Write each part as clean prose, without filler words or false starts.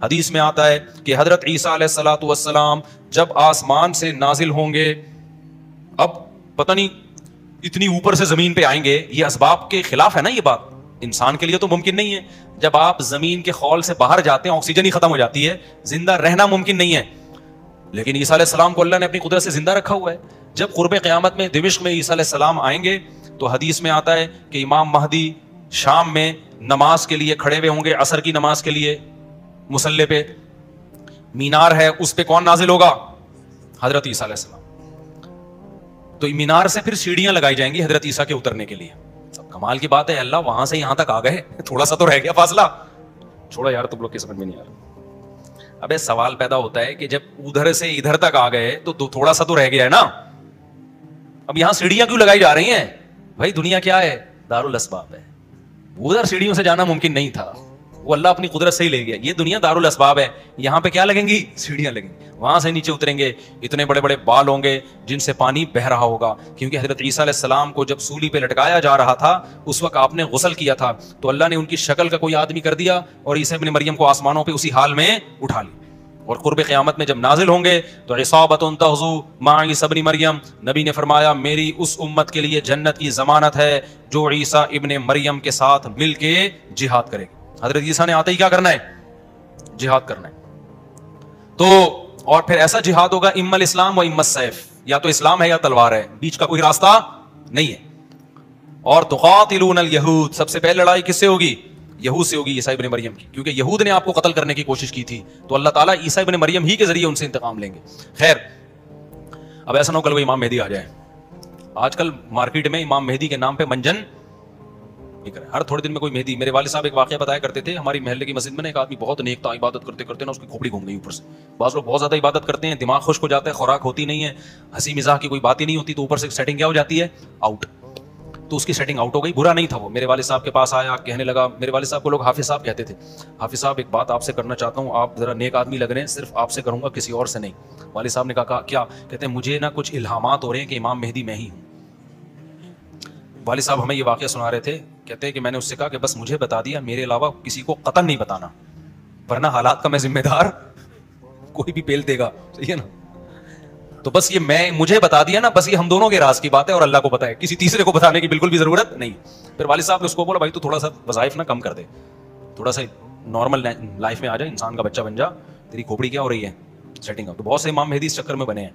حدیث میں آتا ہے کہ حضرت عیسیٰ علیہ الصلوۃ والسلام جب آسمان سے نازل ہوں گے، اب پتہ نہیں اتنی اوپر سے زمین پہ آئیں گے، یہ اسباب کے خلاف ہے نا، یہ بات انسان کے لیے تو ممکن نہیں ہے. جب آپ زمین کے خول سے باہر جاتے ہیں آکسیجن ہی ختم ہو جاتی ہے، زندہ رہنا ممکن نہیں ہے. لیکن عیسیٰ علیہ السلام کو اللہ نے اپنی قدرت سے زندہ رکھا ہوا ہے. جب قرب قیامت میں دمشق میں عیسیٰ علیہ السلام آئیں گے تو حدیث میں آتا ہے کہ امام مہدی شام میں نماز کے لیے کھڑے ہوئے ہوں گے، عصر کی نماز کے لیے مصلی پہ. مینار ہے، اس پہ کون نازل ہوگا؟ حضرت عیسیٰ علیہ السلام. تو مینار سے پھر سیڑھیاں لگائی جائیں گی حضرت عیسیٰ کے اترنے کے لیے. سب کمال کی بات ہے، اللہ وہاں سے یہاں تک آ گئے، تھوڑا سا تو رہ گیا فاصلہ. چھوڑا یار، تم لوگ کی سمجھ میں نہیں آ رہا. ابے سوال پیدا ہوتا ہے کہ جب ادھر سے ادھر تک آ گئے تو تھوڑا سا تو رہ گیا ہے نا. اب یہاں سیڑھیاں کیوں لگائی جا رہی ہیں؟ بھائی دنیا کیا ہے؟ دارالاسباب ہے. ادھر سیڑھیوں سے جانا ممکن نہیں تھا، وہ اللہ اپنی قدرت سے ہی لے گیا. یہ دنیا دارالاسباب ہے، یہاں پہ کیا لگیں گی؟ سیڑھیاں لگیں گی. وہاں سے نیچے اتریں گے، اتنے بڑے بڑے بال ہوں گے جن سے پانی بہ رہا ہوگا، کیونکہ حضرت عیسیٰ علیہ السلام کو جب سولی پہ لٹکایا جا رہا تھا اس وقت آپ نے غسل کیا تھا، تو اللہ نے ان کی شکل کا کوئی آدمی کر دیا اور عیسیٰ ابن مریم کو آسمانوں پہ اسی حال میں اٹھا لیا. اور قرب قیامت میں جب نازل ہوں گے تو عصابۃ تغزو مع عیسیٰ ابن مریم، نبی نے فرمایا میری اس امت کے لیے جنت کی ضمانت ہے جو عیسیٰ ابن مریم کے ساتھ مل کے جہاد کرے گی. حضرت عیسیٰ نے آتے ہی کیا کرنا ہے؟ جہاد کرنا ہے. تو اور پھر ایسا جہاد ہوگا اما الاسلام و اما السیف، یا تو اسلام ہے یا تلوار ہے، بیچ کا کوئی راستہ نہیں ہے. اور تقاتلون الیہود، سب سے پہلے لڑائی کس سے ہوگی؟ یہود سے ہوگی، عیسیٰ ابن مریم کی، کیونکہ یہود نے آپ کو قتل کرنے کی کوشش کی تھی، تو اللہ تعالیٰ عیسیٰ ابن مریم ہی کے ذریعے ان سے انتقام لیں گے. خیر، اب ایسا نہ ہو کل وہ امام مہدی آ جائے. آج کل مارکیٹ میں امام مہدی کے نام پہ منجن ہر تھوڑے دن میں کوئی مہدی. میرے والد صاحب ایک واقعہ بتایا کرتے تھے، ہماری محلے کی مسجد میں ایک آدمی بہت نیک تھا، عبادت کرتے کرتے نا اس کی کھوپڑی گھوم گئی اوپر سے. بعض لوگ بہت زیادہ عبادت کرتے ہیں، دماغ خشک ہو جاتا ہے، خوراک ہوتی نہیں ہے، ہنسی مزاح کی کوئی بات ہی نہیں ہوتی، تو اوپر سے سیٹنگ کیا ہو جاتی ہے؟ آؤٹ. تو اس کی سیٹنگ آؤٹ ہو گئی. برا نہیں تھا وہ، میرے والد صاحب کے پاس آیا، کہنے لگا، میرے والد صاحب کو لوگ حافظ صاحب کہتے تھے، حافظ صاحب ایک بات آپ سے کرنا چاہتا ہوں، آپ ذرا نیک آدمی لگ رہے ہیں، صرف آپ سے کروں گا، کسی اور سے نہیں. والد صاحب نے کہا کیا؟ کہتے ہیں مجھے نا کچھ الہامات ہو رہے ہیں کہ امام مہدی میں ہی ہوں. والد صاحب ہمیں یہ واقعہ سنا رہے تھے، کہتے ہیں کہ میں نے اس سے کہا کہ بس مجھے بتا دیا، میرے علاوہ کسی کو قطعاً نہیں بتانا، ورنہ حالات کا میں ذمہ دار، کوئی بھی پیل دے گا. صحیح ہے نا؟ تو بس یہ میں مجھے بتا دیا نا، بس یہ ہم دونوں کے راز کی بات ہے اور اللہ کو پتا ہے، کسی تیسرے کو بتانے کی بالکل بھی ضرورت نہیں. پھر والد صاحب نے اس کو بولا بھائی تو تھوڑا سا وظائف نہ کم کر دے، تھوڑا سا نارمل لائف میں آ جائے، انسان کا بچہ بن جا، تیری کھوپڑی کیا ہو رہی ہے سیٹنگ. تو بہت سے امام مہدی اس چکر میں بنے ہیں،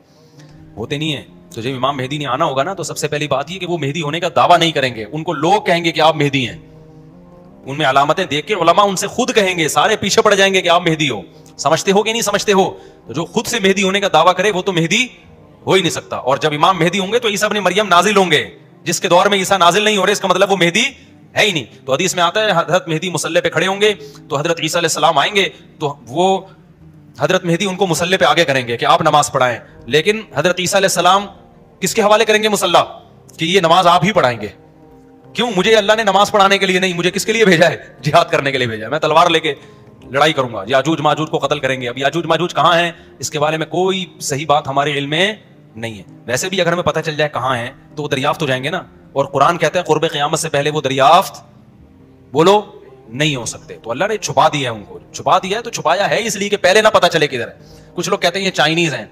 ہوتے نہیں ہیں. تو جب امام مہدی نے آنا ہوگا نا تو سب سے پہلی بات یہ کہ وہ مہدی ہونے کا دعویٰ نہیں کریں گے، ان کو لوگ کہیں گے کہ آپ مہدی ہیں. ان میں علامتیں دیکھ کے علماء ان سے خود کہیں گے، سارے پیچھے پڑ جائیں گے کہ آپ مہدی ہو. سمجھتے ہو کہ نہیں سمجھتے ہو؟ تو جو خود سے مہدی ہونے کا دعویٰ کرے وہ تو مہدی ہو ہی نہیں سکتا. اور جب امام مہدی ہوں گے تو عیسیٰ ابن مریم نازل ہوں گے. جس کے دور میں عیسیٰ نازل نہیں ہو رہے اس کا مطلب وہ مہدی ہے ہی نہیں. تو حدیث میں آتا ہے حضرت مہدی مصلی پہ کھڑے ہوں گے تو حضرت عیسیٰ علیہ السلام آئیں گے تو وہ حضرت مہدی ان کو مصلی پہ آگے کریں گے کہ آپ نماز پڑھائیں. لیکن حضرت عیسیٰ علیہ السلام کس کے حوالے کریں گے مصلی؟ کہ یہ نماز آپ ہی پڑھائیں گے. کیوں؟ مجھے اللہ نے نماز پڑھانے کے لیے نہیں، مجھے کس کے لیے بھیجا ہے؟ جہاد کرنے کے لیے بھیجا ہے. میں تلوار لے کے لڑائی کروں گا، یاجوج ماجوج کو قتل کریں گے. اب یاجوج ماجوج کہاں ہیں اس کے بارے میں کوئی صحیح بات ہمارے علم میں نہیں ہے. ویسے بھی اگر ہمیں پتہ چل جائے کہاں ہیں تو وہ دریافت ہو جائیں گے نا. اور قرآن کہتا ہے قرب قیامت سے پہلے وہ دریافت بولو نہیں ہو سکتے. تو اللہ نے چھپا دیا ہے، ان کو چھپا دیا ہے. تو چھپایا ہے اس لیے کہ پہلے نہ پتہ چلے کدھر ہے. کچھ لوگ کہتے ہیں یہ چائنیز ہیں،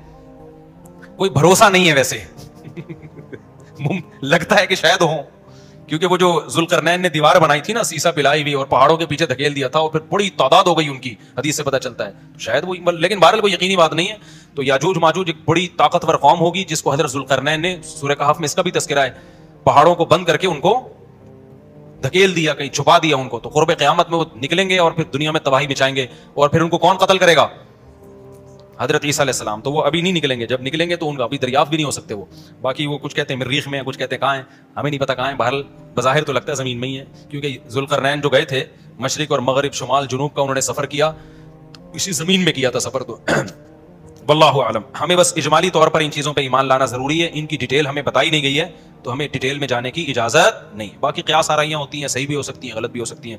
کوئی بھروسہ نہیں ہے ویسے لگتا ہے کہ شاید ہوں، کیونکہ وہ جو ذوالقرنین نے دیوار بنائی تھی نا، سیسا پلائی ہوئی اور پہاڑوں کے پیچھے دھکیل دیا تھا اور پھر بڑی تعداد ہو گئی ان کی، حدیث سے پتہ چلتا ہے شاید وہ، لیکن بہرحال کوئی یقینی بات نہیں ہے. تو یاجوج ماجوج ایک بڑی طاقتور قوم ہوگی جس کو حضرت ذوالقرنین نے سورہ کہف میں اس کا بھی تذکرہ ہے، پہاڑوں کو بند کر کے ان کو دھکیل دیا، کہیں چھپا دیا ان کو. تو قرب قیامت میں وہ نکلیں گے اور پھر دنیا میں تباہی مچائیں گے. اور پھر ان کو کون قتل کرے گا؟ حضرت عیسیٰ علیہ السلام. تو وہ ابھی نہیں نکلیں گے، جب نکلیں گے تو ان کا ابھی دریافت بھی نہیں ہو سکتے وہ. باقی وہ کچھ کہتے ہیں مریخ میں ہیں، کچھ کہتے ہیں کہاں ہیں، ہمیں نہیں پتا کہاں ہیں. بہرحال بظاہر تو لگتا ہے زمین میں ہی ہے، کیونکہ ذوالقرنین جو گئے تھے مشرق اور مغرب شمال جنوب کا انہوں نے سفر کیا، اسی زمین میں کیا تھا سفر. تو واللہ اعلم. ہمیں بس اجمالی طور پر ان چیزوں پہ ایمان لانا ضروری ہے. ان کی ڈیٹیل ہمیں بتائی نہیں گئی ہے تو ہمیں ڈیٹیل میں جانے کی اجازت نہیں. باقی قیاس آرائیاں ہوتی ہیں، صحیح بھی ہو سکتی ہیں، غلط بھی ہو سکتی ہیں.